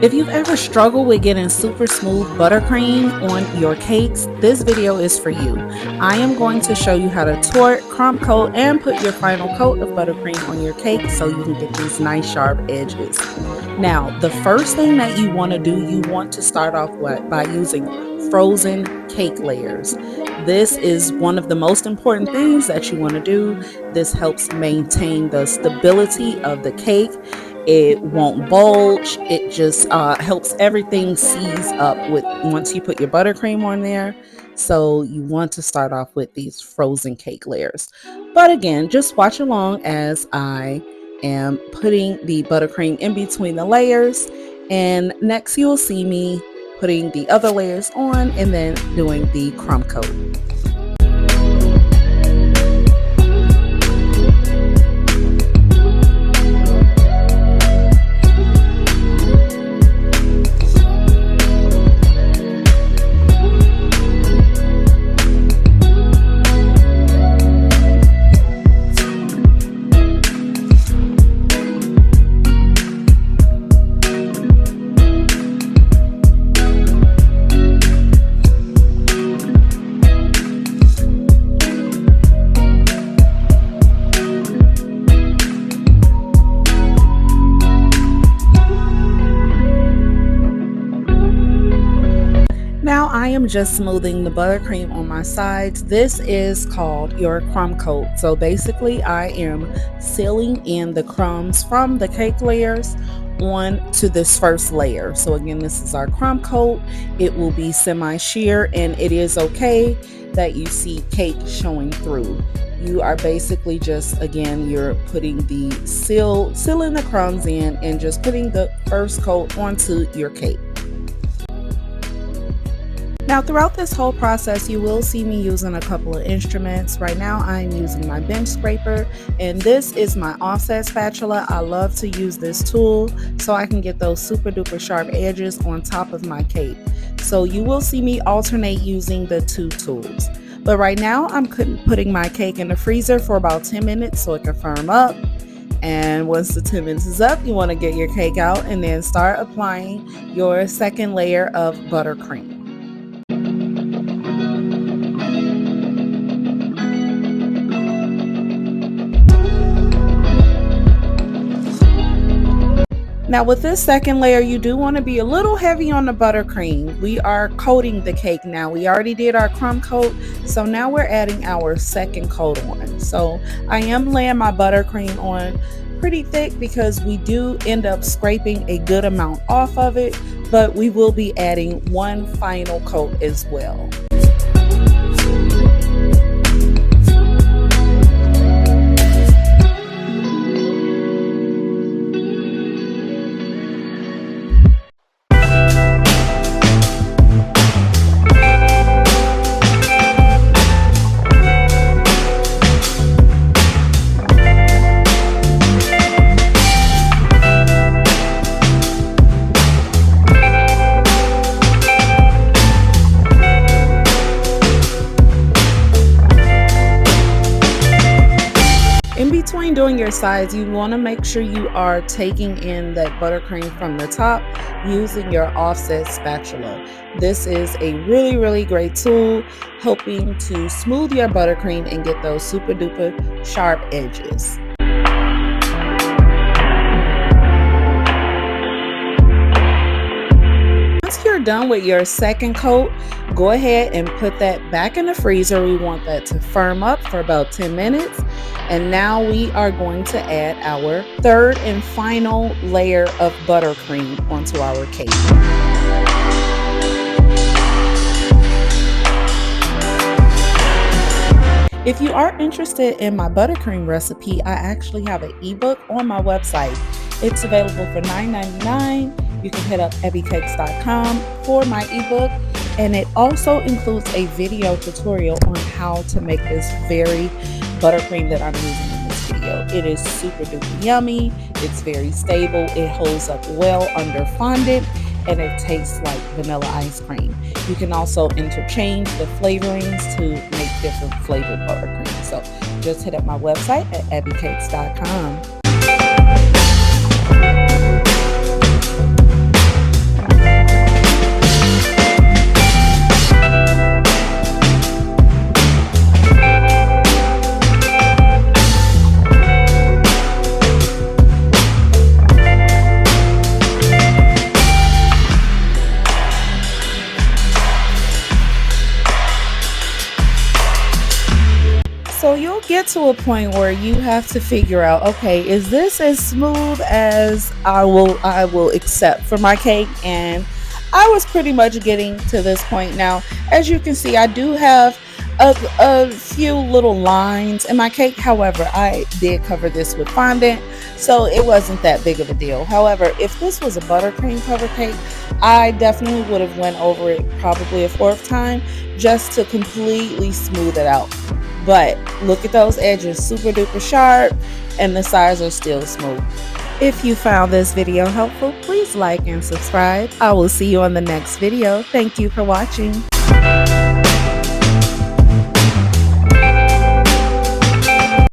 If you've ever struggled with getting super smooth buttercream on your cakes, this video is for you. I am going to show you how to torte, crumb coat, and put your final coat of buttercream on your cake so you can get these nice sharp edges. Now, the first thing that you want to do, you want to start off by using frozen cake layers. This is one of the most important things that you want to do. This helps maintain the stability of the cake. It won't bulge. It just helps everything seize up with once you put your buttercream on there. So you want to start off with these frozen cake layers. But again, just watch along as I am putting the buttercream in between the layers. And next you'll see me putting the other layers on and then doing the crumb coat. Now I am just smoothing the buttercream on my sides. This is called your crumb coat. So basically I am sealing in the crumbs from the cake layers on to this first layer. So again, this is our crumb coat. It will be semi-sheer, and it is okay that you see cake showing through. You are basically just, again, you're putting the sealing the crumbs in and just putting the first coat onto your cake. Now throughout this whole process, you will see me using a couple of instruments. Right now I'm using my bench scraper, and this is my offset spatula. I love to use this tool so I can get those super duper sharp edges on top of my cake. So you will see me alternate using the two tools. But right now I'm putting my cake in the freezer for about 10 minutes so it can firm up. And once the 10 minutes is up, you want to get your cake out and then start applying your second layer of buttercream. Now with this second layer, you do want to be a little heavy on the buttercream. We are coating the cake now. We already did our crumb coat, so now we're adding our second coat on. So I am laying my buttercream on pretty thick because we do end up scraping a good amount off of it, but we will be adding one final coat as well. Between doing your sides, you want to make sure you are taking in that buttercream from the top using your offset spatula. This is a really great tool helping to smooth your buttercream and get those super duper sharp edges. Once you're done with your second coat, go ahead and put that back in the freezer. We want that to firm up for about 10 minutes. And now we are going to add our third and final layer of buttercream onto our cake. If you are interested in my buttercream recipe, I actually have an ebook on my website. It's available for $9.99. You can hit up ebbicakes.com for my ebook. And it also includes a video tutorial on how to make this very buttercream that I'm using in this video. It is super duper yummy. It's very stable. It holds up well under fondant, and it tastes like vanilla ice cream. You can also interchange the flavorings to make different flavored buttercream. So just hit up my website at ebbecakes.com. So you'll get to a point where you have to figure out, okay, is this as smooth as I will accept for my cake? And I was pretty much getting to this point now. As you can see, I do have a few little lines in my cake. However, I did cover this with fondant, so it wasn't that big of a deal. However, if this was a buttercream cover cake, I definitely would have went over it probably a fourth time just to completely smooth it out. But look at those edges, super duper sharp, and the sides are still smooth. If you found this video helpful, please like and subscribe. I will see you on the next video. Thank you for watching.